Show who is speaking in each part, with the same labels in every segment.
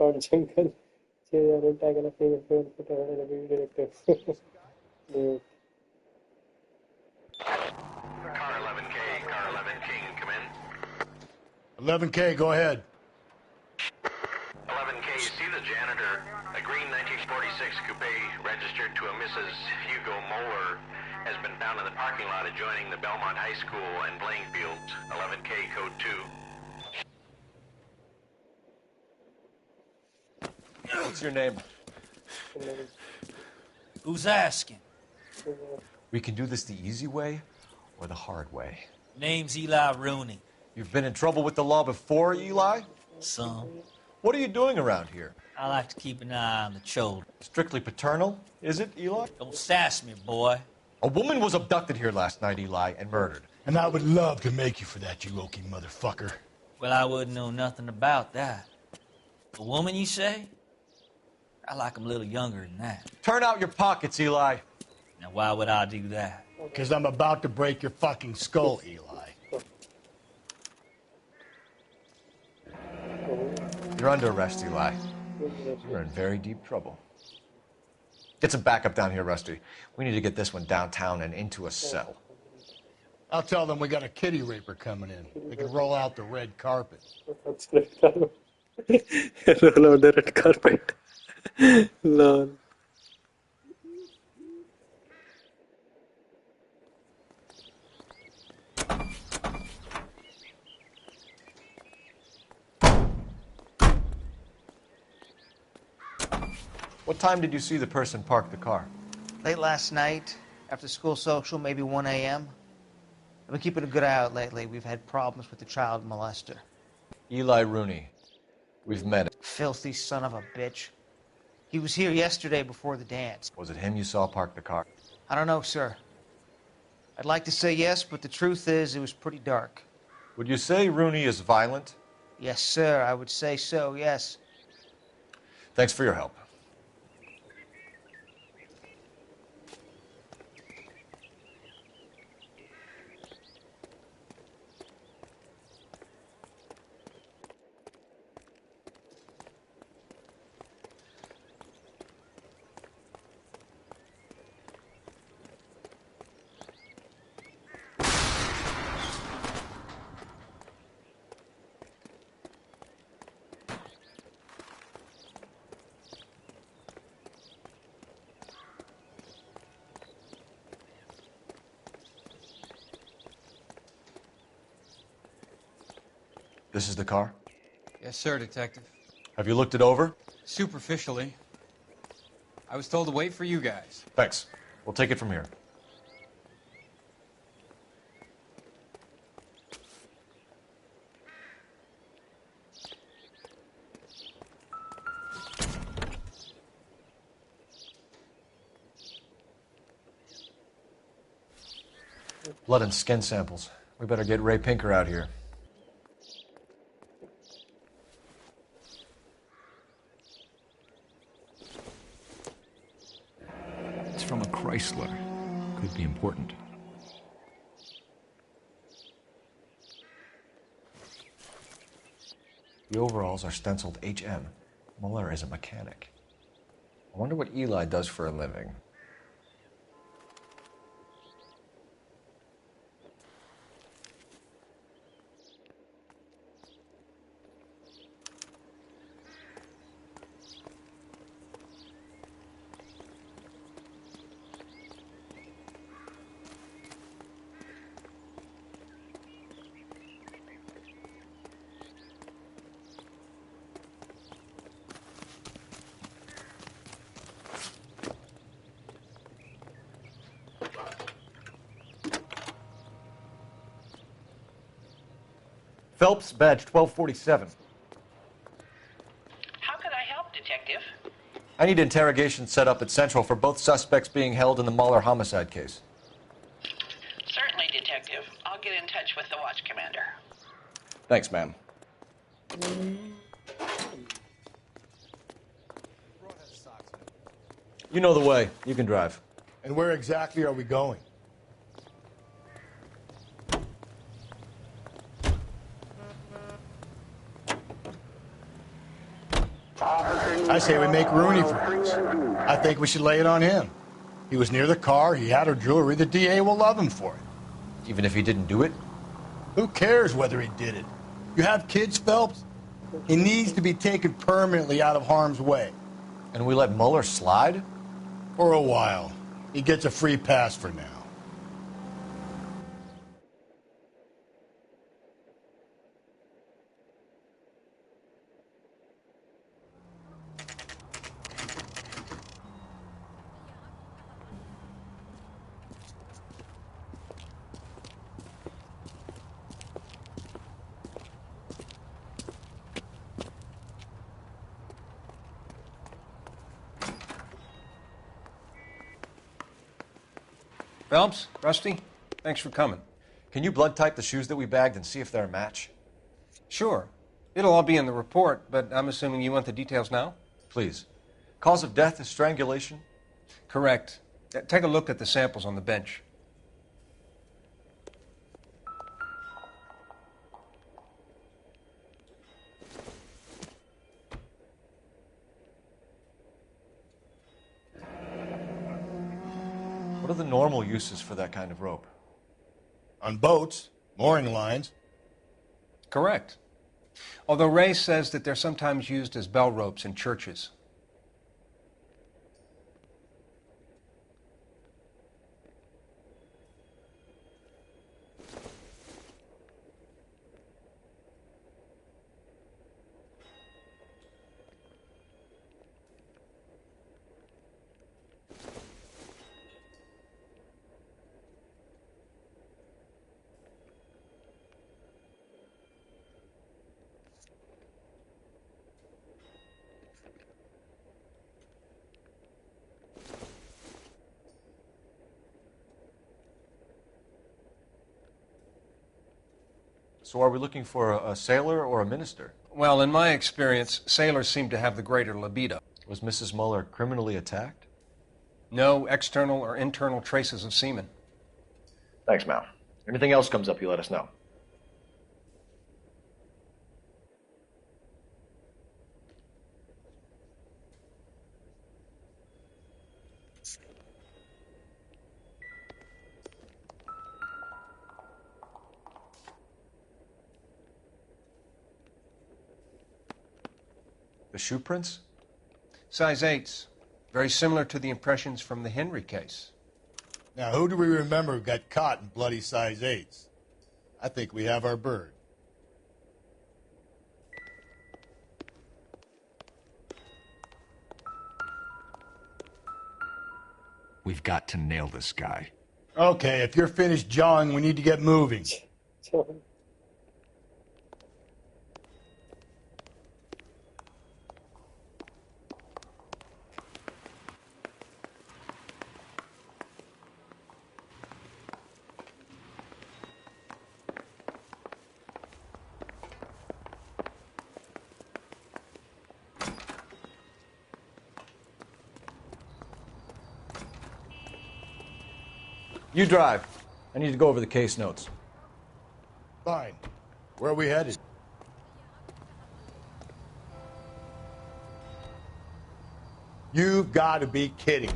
Speaker 1: short jungle. Chase and tackle a female 7-footer and a video director. Dude.
Speaker 2: Car 11K, Car 11 King, come in.
Speaker 3: 11K, go ahead.
Speaker 2: 11K, see the janitor. A green 1946 coupe registered to a Mrs. Hugo Moeller has been found in the parking lot adjoining the Belmont High School and playing fields. 11K, code 2.
Speaker 4: What's your name?
Speaker 5: Who's asking?
Speaker 4: We can do this the easy way or the hard way.
Speaker 5: Name's Eli Rooney.
Speaker 4: You've been in trouble with the law before, Eli?
Speaker 5: Some.
Speaker 4: What are you doing around here?
Speaker 5: I like to keep an eye on the children.
Speaker 4: Strictly paternal, is it, Eli?
Speaker 5: Don't sass me, boy.
Speaker 4: A woman was abducted here last night, Eli, and murdered.
Speaker 3: And I would love to make you for that, you oaky motherfucker.
Speaker 5: Well, I wouldn't know nothing about that. A woman, you say? I like 'em a little younger than that.
Speaker 4: Turn out your pockets, Eli.
Speaker 5: Now, why would I do that?
Speaker 3: Because I'm about to break your fucking skull, Eli.
Speaker 4: You're under arrest, Eli. You're in very deep trouble. Get some backup down here, Rusty. We need to get this one downtown and into a cell.
Speaker 3: I'll tell them we got a kitty raper coming in. They can roll out the red carpet.
Speaker 1: Roll out the red carpet. Lol.
Speaker 4: What time did you see the person park the car?
Speaker 6: Late last night, after school social, maybe 1 a.m. I've been keeping a good eye out lately. We've had problems with the child molester.
Speaker 4: Eli Rooney. We've met him.
Speaker 6: Filthy son of a bitch. He was here yesterday before the dance.
Speaker 4: Was it him you saw park the car?
Speaker 6: I don't know, sir. I'd like to say yes, but the truth is it was pretty dark.
Speaker 4: Would you say Rooney is violent?
Speaker 6: Yes, sir, I would say so, yes.
Speaker 4: Thanks for your help. This is the car?
Speaker 7: Yes, sir, Detective.
Speaker 4: Have you looked it over?
Speaker 7: Superficially. I was told to wait for you guys.
Speaker 4: Thanks. We'll take it from here. Blood and skin samples. We better get Ray Pinker out here.
Speaker 8: It's from a Chrysler. Could be important.
Speaker 4: The overalls are stenciled HM. Muller is a mechanic. I wonder what Eli does for a living. Phelps, badge 1247.
Speaker 9: How can I help, Detective?
Speaker 4: I need interrogation set up at Central for both suspects being held in the Muller homicide case.
Speaker 9: Certainly, Detective. I'll get in touch with the watch commander.
Speaker 4: Thanks, ma'am. You know the way. You can drive.
Speaker 3: And where exactly are we going? say we make Rooney for this. I think we should lay it on him. He was near the car, he had her jewelry, the DA will love him for it.
Speaker 4: Even if he didn't do it?
Speaker 3: Who cares whether he did it? You have kids, Phelps? He needs to be taken permanently out of harm's way.
Speaker 4: And we let Mueller slide?
Speaker 3: For a while. He gets a free pass for now.
Speaker 10: Phelps, Rusty, thanks for coming.
Speaker 4: Can you blood type the shoes that we bagged and see if they're a match?
Speaker 10: Sure. It'll all be in the report, but I'm assuming you want the details now?
Speaker 4: Please. Cause of death is strangulation?
Speaker 10: Correct. Take a look at the samples on the bench.
Speaker 4: What are the normal uses for that kind of rope?
Speaker 3: On boats, mooring lines.
Speaker 10: Correct. Although Ray says that they're sometimes used as bell ropes in churches.
Speaker 4: So are we looking for a sailor or a minister?
Speaker 10: Well, in my experience, sailors seem to have the greater libido.
Speaker 4: Was Mrs. Mueller criminally attacked?
Speaker 10: No external or internal traces of semen.
Speaker 4: Thanks, Mal. Anything else comes up, you let us know. The shoe prints?
Speaker 10: Size 8s. Very similar to the impressions from the Henry case.
Speaker 3: Now, who do we remember who got caught in bloody size 8s? I think we have our bird.
Speaker 8: We've got to nail this guy.
Speaker 3: Okay, if you're finished jawing, we need to get moving.
Speaker 4: You drive. I need to go over the case notes.
Speaker 3: Fine. Where are we headed? You've got to be kidding.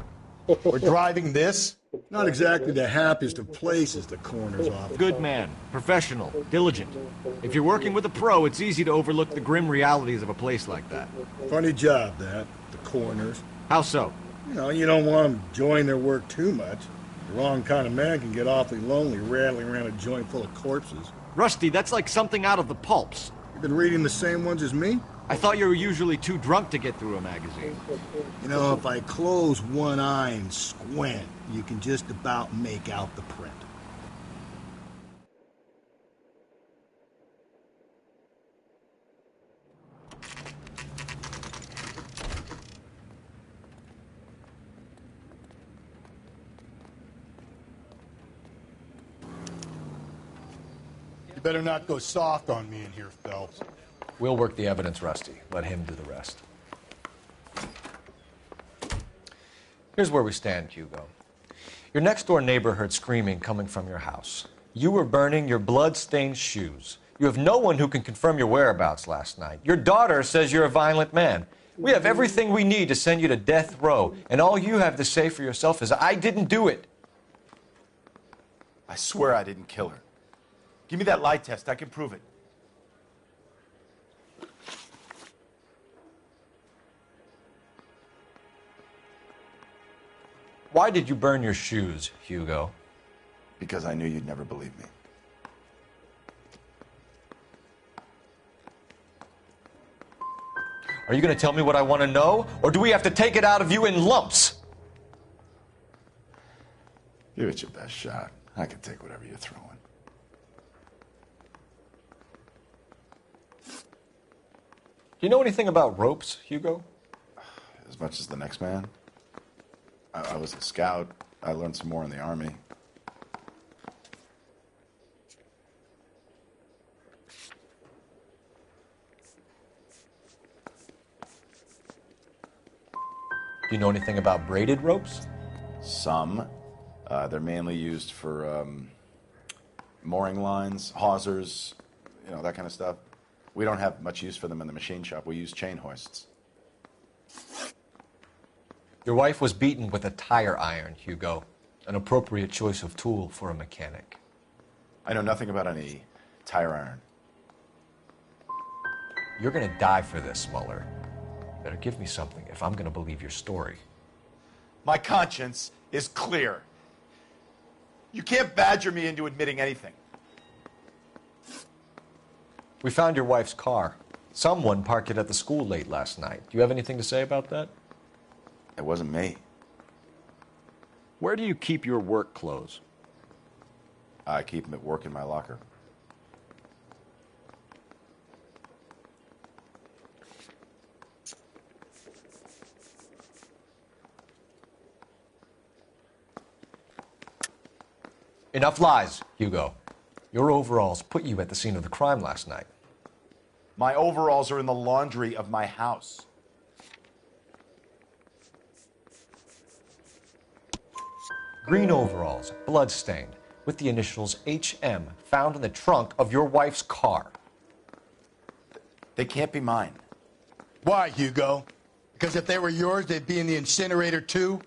Speaker 3: We're driving this?
Speaker 11: Not exactly the happiest of places, the coroner's office.
Speaker 8: Good man, professional, diligent. If you're working with a pro, it's easy to overlook the grim realities of a place like that.
Speaker 11: Funny job, that, the coroner's.
Speaker 8: How so?
Speaker 11: You don't want them enjoying their work too much. The wrong kind of man can get awfully lonely rattling around a joint full of corpses.
Speaker 8: Rusty, that's like something out of the pulps.
Speaker 11: You've been reading the same ones as me?
Speaker 8: I thought you were usually too drunk to get through a magazine.
Speaker 11: If I close one eye and squint, you can just about make out the print.
Speaker 3: You better not go soft on me in here, Phelps.
Speaker 4: We'll work the evidence, Rusty. Let him do the rest. Here's where we stand, Hugo. Your next-door neighbor heard screaming coming from your house. You were burning your blood-stained shoes. You have no one who can confirm your whereabouts last night. Your daughter says you're a violent man. We have everything we need to send you to death row, and all you have to say for yourself is, I didn't do it.
Speaker 12: I swear I didn't kill her. Give me that lie test. I can prove it.
Speaker 4: Why did you burn your shoes, Hugo?
Speaker 12: Because I knew you'd never believe me.
Speaker 4: Are you going to tell me what I want to know, or do we have to take it out of you in lumps?
Speaker 12: Give it your best shot. I can take whatever you're throwing.
Speaker 4: Do you know anything about ropes, Hugo?
Speaker 12: As much as the next man. I was a scout. I learned some more in the Army.
Speaker 4: Do you know anything about braided ropes?
Speaker 12: Some. They're mainly used for mooring lines, hawsers, that kind of stuff. We don't have much use for them in the machine shop. We use chain hoists.
Speaker 4: Your wife was beaten with a tire iron, Hugo. An appropriate choice of tool for a mechanic.
Speaker 12: I know nothing about any tire iron.
Speaker 4: You're going to die for this, Muller. Better give me something if I'm going to believe your story.
Speaker 12: My conscience is clear. You can't badger me into admitting anything.
Speaker 4: We found your wife's car. Someone parked it at the school late last night. Do you have anything to say about that?
Speaker 12: It wasn't me.
Speaker 8: Where do you keep your work clothes?
Speaker 12: I keep them at work in my locker.
Speaker 4: Enough lies, Hugo. Your overalls put you at the scene of the crime last night.
Speaker 12: My overalls are in the laundry of my house.
Speaker 4: Green overalls, blood-stained, with the initials HM found in the trunk of your wife's car.
Speaker 12: They can't be mine.
Speaker 3: Why, Hugo? Because if they were yours, they'd be in the incinerator too?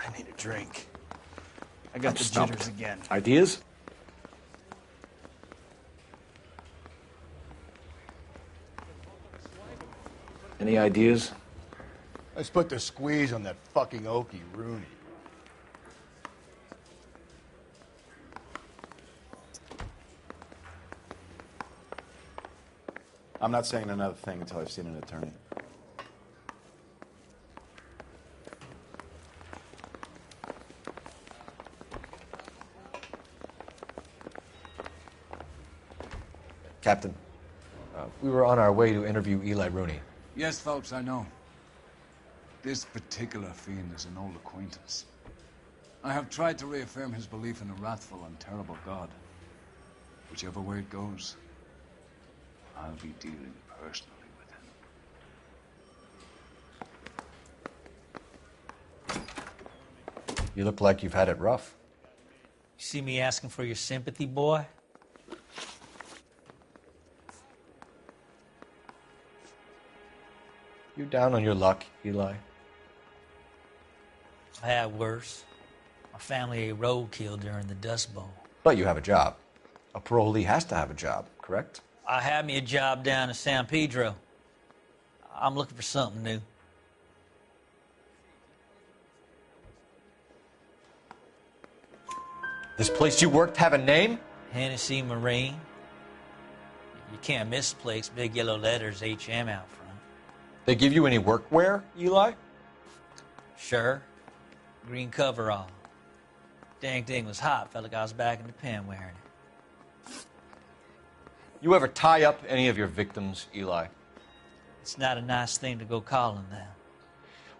Speaker 13: I need a drink. I got the jitters again.
Speaker 8: Ideas? Any ideas?
Speaker 3: Let's put the squeeze on that fucking Okie Rooney.
Speaker 12: I'm not saying another thing until I've seen an attorney.
Speaker 4: Captain, we were on our way to interview Eli Rooney.
Speaker 7: Yes, Phelps, I know. This particular fiend is an old acquaintance. I have tried to reaffirm his belief in a wrathful and terrible God. Whichever way it goes, I'll be dealing personally with him.
Speaker 4: You look like you've had it rough.
Speaker 5: You see me asking for your sympathy, boy?
Speaker 4: You down on your luck, Eli?
Speaker 5: I had worse. My family ate roadkill during the Dust Bowl.
Speaker 4: But you have a job. A parolee has to have a job, correct?
Speaker 5: I had me a job down in San Pedro. I'm looking for something new.
Speaker 4: This place you worked have a name?
Speaker 5: Hennessy Marine. You can't misplace big yellow letters HM out front.
Speaker 4: They give you any workwear, Eli?
Speaker 5: Sure. Green coverall. Dang thing was hot. Felt like I was back in the pen wearing it.
Speaker 4: You ever tie up any of your victims, Eli?
Speaker 5: It's not a nice thing to go calling them.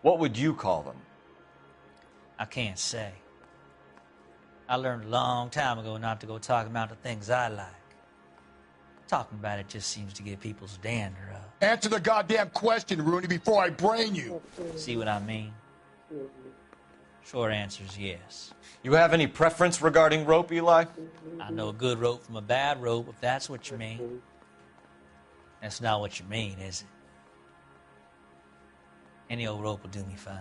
Speaker 4: What would you call them?
Speaker 5: I can't say. I learned a long time ago not to go talking about the things I like. Talking about it just seems to get people's dander up.
Speaker 3: Answer the goddamn question, Rooney, before I brain you.
Speaker 5: See what I mean? Short answer is yes.
Speaker 4: You have any preference regarding rope, Eli?
Speaker 5: I know a good rope from a bad rope, if that's what you mean. That's not what you mean, is it? Any old rope will do me fine.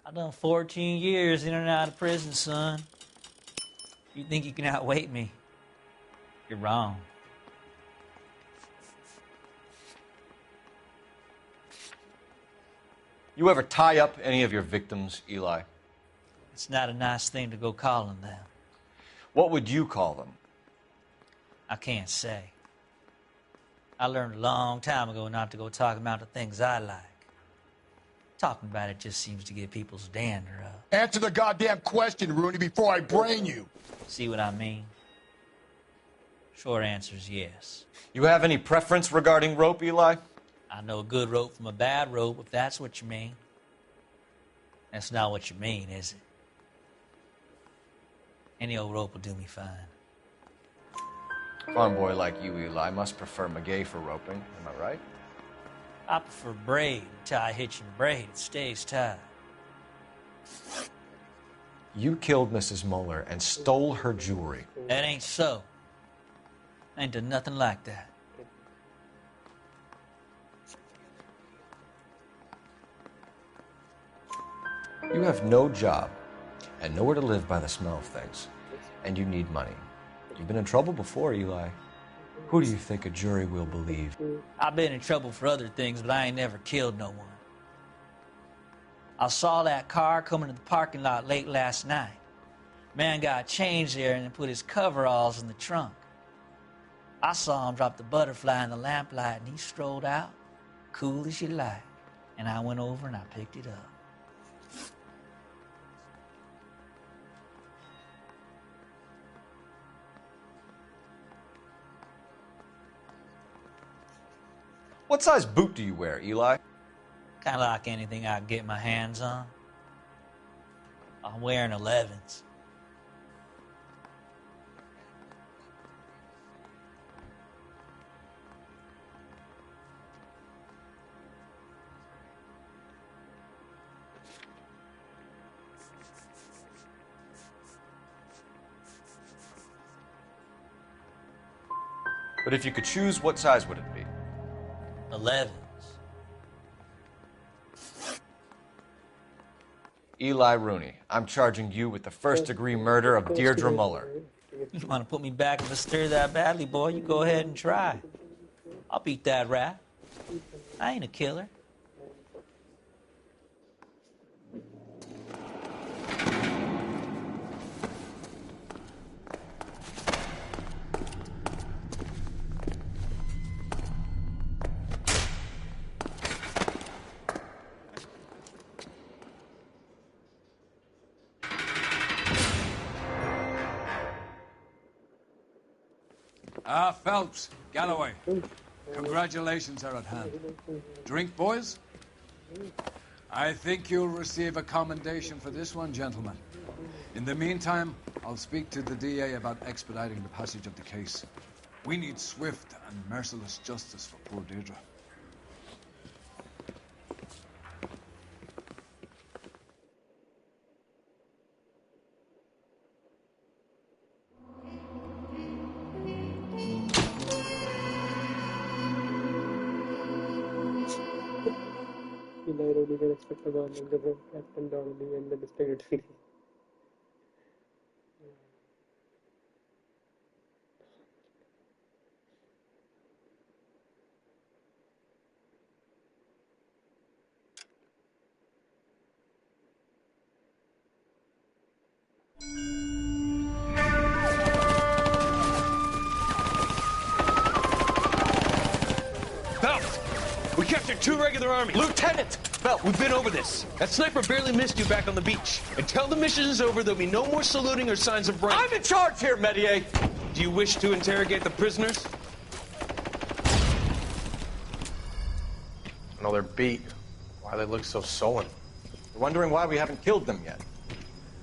Speaker 5: I've done 14 years in and out of prison, son. You think you can outweight me? You're wrong.
Speaker 4: You ever tie up any of your victims, Eli?
Speaker 5: It's not a nice thing to go calling them.
Speaker 4: What would you call them?
Speaker 5: I can't say. I learned a long time ago not to go talking about the things I like. Talking about it just seems to get people's dander up.
Speaker 3: Answer the goddamn question, Rooney, before I brain you.
Speaker 5: See what I mean? Short answer is yes.
Speaker 4: You have any preference regarding rope, Eli?
Speaker 5: I know a good rope from a bad rope, if that's what you mean. That's not what you mean, is it? Any old rope will do me fine.
Speaker 4: Farm boy like you, Eli, must prefer Magay for roping. Am I right?
Speaker 5: I prefer braid until I hitch and braid. It stays tied.
Speaker 4: You killed Mrs. Moeller and stole her jewelry.
Speaker 5: That ain't so. I ain't done nothing like that.
Speaker 4: You have no job and nowhere to live by the smell of things, and you need money. You've been in trouble before, Eli. Who do you think a jury will believe?
Speaker 5: I've been in trouble for other things, but I ain't never killed no one. I saw that car coming to the parking lot late last night. Man got changed there and then put his coveralls in the trunk. I saw him drop the butterfly in the lamplight, and he strolled out, cool as you like. And I went over and I picked it up.
Speaker 4: What size boot do you wear, Eli?
Speaker 5: Kind of like anything I can get my hands on. I'm wearing 11s.
Speaker 4: But if you could choose, what size would it be?
Speaker 5: 11s.
Speaker 4: Eli Rooney, I'm charging you with the first-degree murder of Deirdre Muller.
Speaker 5: You want to put me back in the stir that badly, boy? You go ahead and try. I'll beat that rap. I ain't a killer.
Speaker 7: Phelps, Galloway, congratulations are at hand. Drink, boys? I think you'll receive a commendation for this one, gentlemen. In the meantime, I'll speak to the DA about expediting the passage of the case. We need swift and merciless justice for poor Deirdre.
Speaker 1: Eli Rooney can expect a government of Captain Donnelly and the district attorney.
Speaker 14: We captured 2 regular army.
Speaker 8: Lieutenant! Phelps!
Speaker 14: We've been over this. That sniper barely missed you back on the beach. Until the mission is over, there'll be no more saluting or signs of rank.
Speaker 8: I'm in charge here, Medier!
Speaker 14: Do you wish to interrogate the prisoners?
Speaker 15: I know they're beat. Why they look so sullen?
Speaker 8: You're wondering why we haven't killed them yet.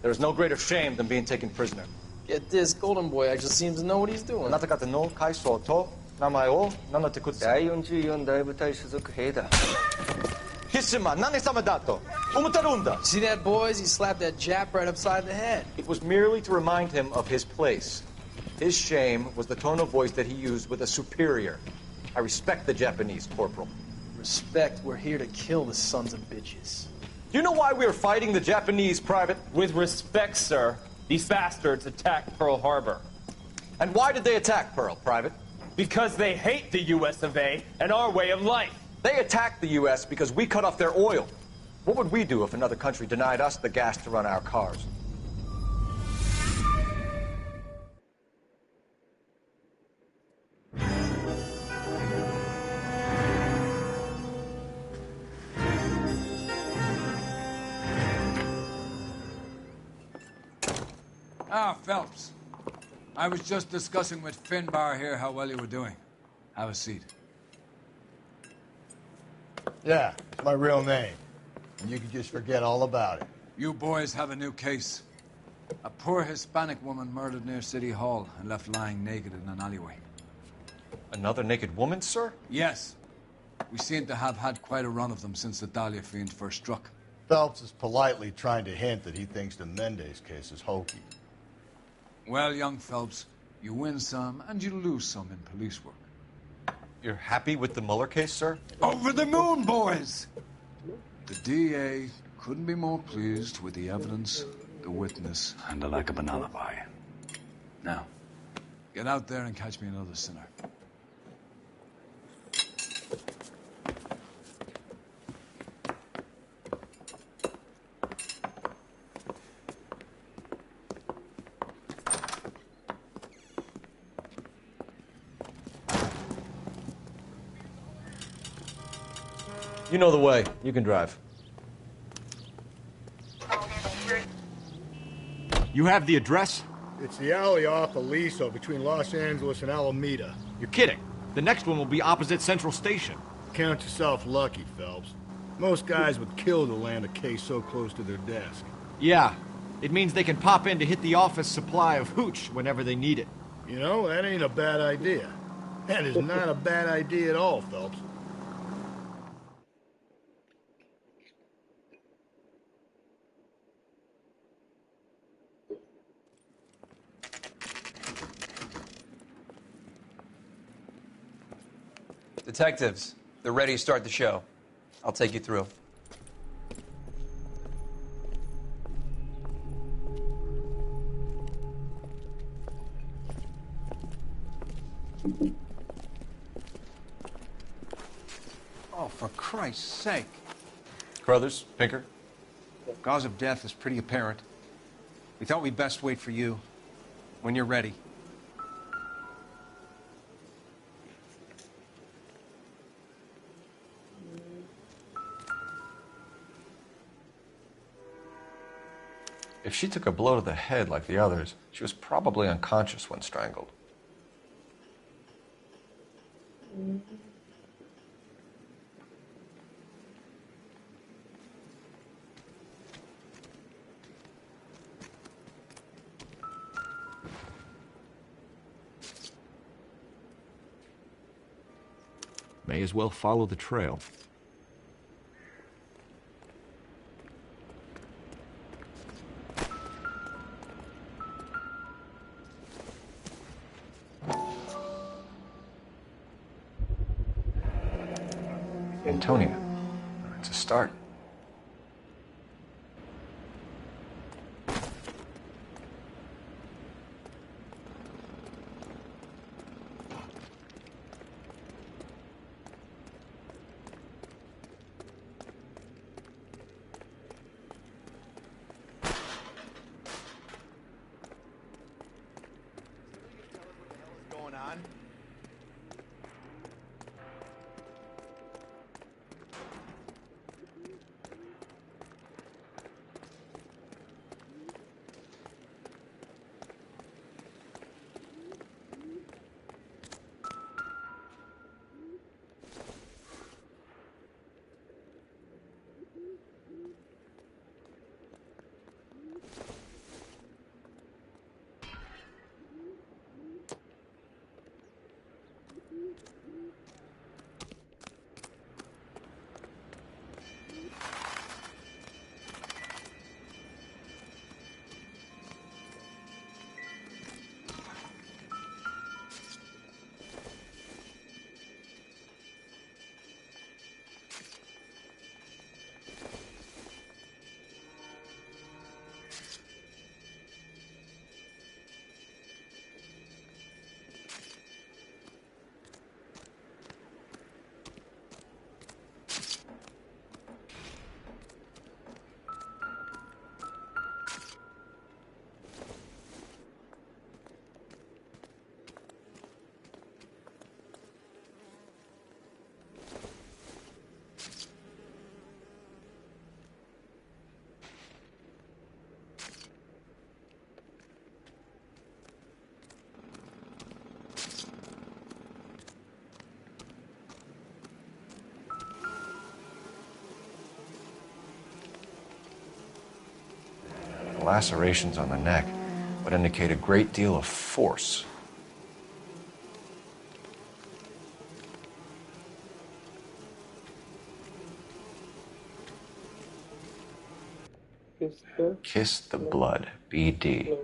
Speaker 8: There's no greater shame than being taken prisoner.
Speaker 15: Get this, Golden Boy actually seems to know what he's doing.
Speaker 8: あなた方の階層と名前を名乗ってください。
Speaker 16: 第44大部隊所属兵だ。
Speaker 8: 貴島何様だと思ってるんだ。
Speaker 15: See that, boys? He slapped that Jap right upside the head.
Speaker 8: It was merely to remind him of his place. His shame was the tone of voice that he used with a superior. I respect the Japanese, Corporal.
Speaker 15: Respect, we're here to kill the sons of bitches.
Speaker 8: Do you know why we are fighting the Japanese, Private?
Speaker 17: With respect, sir, these bastards attacked Pearl Harbor.
Speaker 8: And why did they attack Pearl, Private?
Speaker 17: Because they hate the US of A and our way of life.
Speaker 8: They attacked the US because we cut off their oil. What would we do if another country denied us the gas to run our cars?
Speaker 7: Ah, Phelps. I was just discussing with Finbar here how well you were doing. Have a seat.
Speaker 3: Yeah, it's my real name. And you can just forget all about it.
Speaker 7: You boys have a new case. A poor Hispanic woman murdered near City Hall and left lying naked in an alleyway.
Speaker 8: Another naked woman, sir?
Speaker 7: Yes. We seem to have had quite a run of them since the Dahlia fiend first struck.
Speaker 3: Phelps is politely trying to hint that he thinks the Mendez case is hokey.
Speaker 7: Well, young Phelps, you win some and you lose some in police work.
Speaker 8: You're happy with the Mueller case, sir?
Speaker 7: Over the moon, boys! The DA couldn't be more pleased with the evidence, the witness, and the lack of an alibi. Now, get out there and catch me another sinner.
Speaker 8: You know the way. You can drive. You have the address?
Speaker 11: It's the alley off Aliso between Los Angeles and Alameda.
Speaker 8: You're kidding. The next one will be opposite Central Station.
Speaker 11: Count yourself lucky, Phelps. Most guys would kill to land a case so close to their desk.
Speaker 8: Yeah. It means they can pop in to hit the office supply of hooch whenever they need it.
Speaker 11: You know, that ain't a bad idea. That is not a bad idea at all, Phelps.
Speaker 18: Detectives, they're ready to start the show. I'll take you through.
Speaker 10: Oh, for Christ's sake.
Speaker 8: Carruthers, Pinker.
Speaker 10: Cause of death is pretty apparent. We thought we'd best wait for you. When you're ready.
Speaker 4: If she took a blow to the head like the others, she was probably unconscious when strangled.
Speaker 8: May as well follow the trail.
Speaker 4: Antonia. It's a start. lacerations on the neck would indicate a great deal of force. Kiss the blood, BD.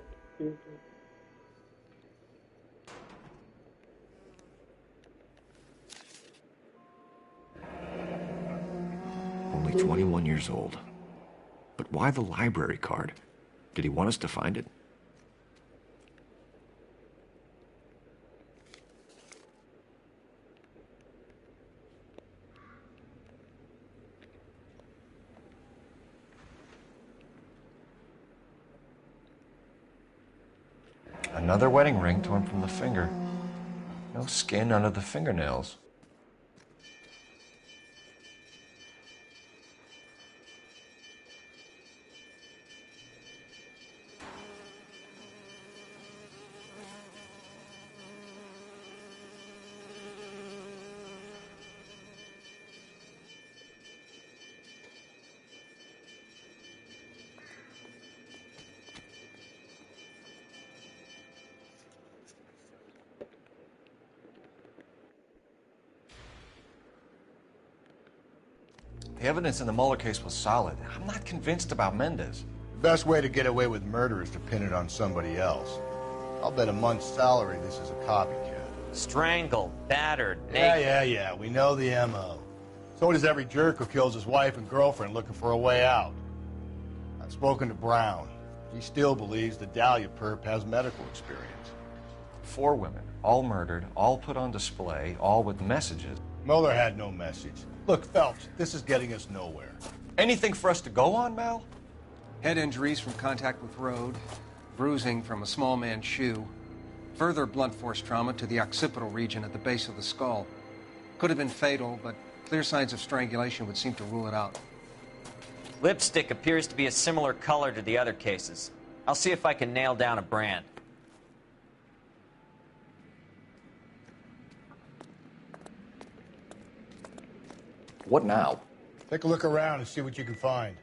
Speaker 19: Only 21 years old. But why the library card? Did he want us to find it?
Speaker 4: Another wedding ring torn from the finger. No skin under the fingernails. The evidence in the Mueller case was solid. I'm not convinced about Mendez.
Speaker 3: The best way to get away with murder is to pin it on somebody else. I'll bet a month's salary this is a copycat.
Speaker 20: Strangled, battered, naked.
Speaker 3: Yeah. We know the M.O. So does every jerk who kills his wife and girlfriend looking for a way out. I've spoken to Brown. He still believes the Dahlia perp has medical experience.
Speaker 4: 4 women, all murdered, all put on display, all with messages.
Speaker 3: Mueller had no message. Look, Phelps, this is getting us nowhere.
Speaker 4: Anything for us to go on, Mal?
Speaker 10: Head injuries from contact with road, bruising from a small man's shoe, further blunt force trauma to the occipital region at the base of the skull. Could have been fatal, but clear signs of strangulation would seem to rule it out.
Speaker 20: Lipstick appears to be a similar color to the other cases. I'll see if I can nail down a brand.
Speaker 19: What now?
Speaker 3: Take a look around and see what you can find.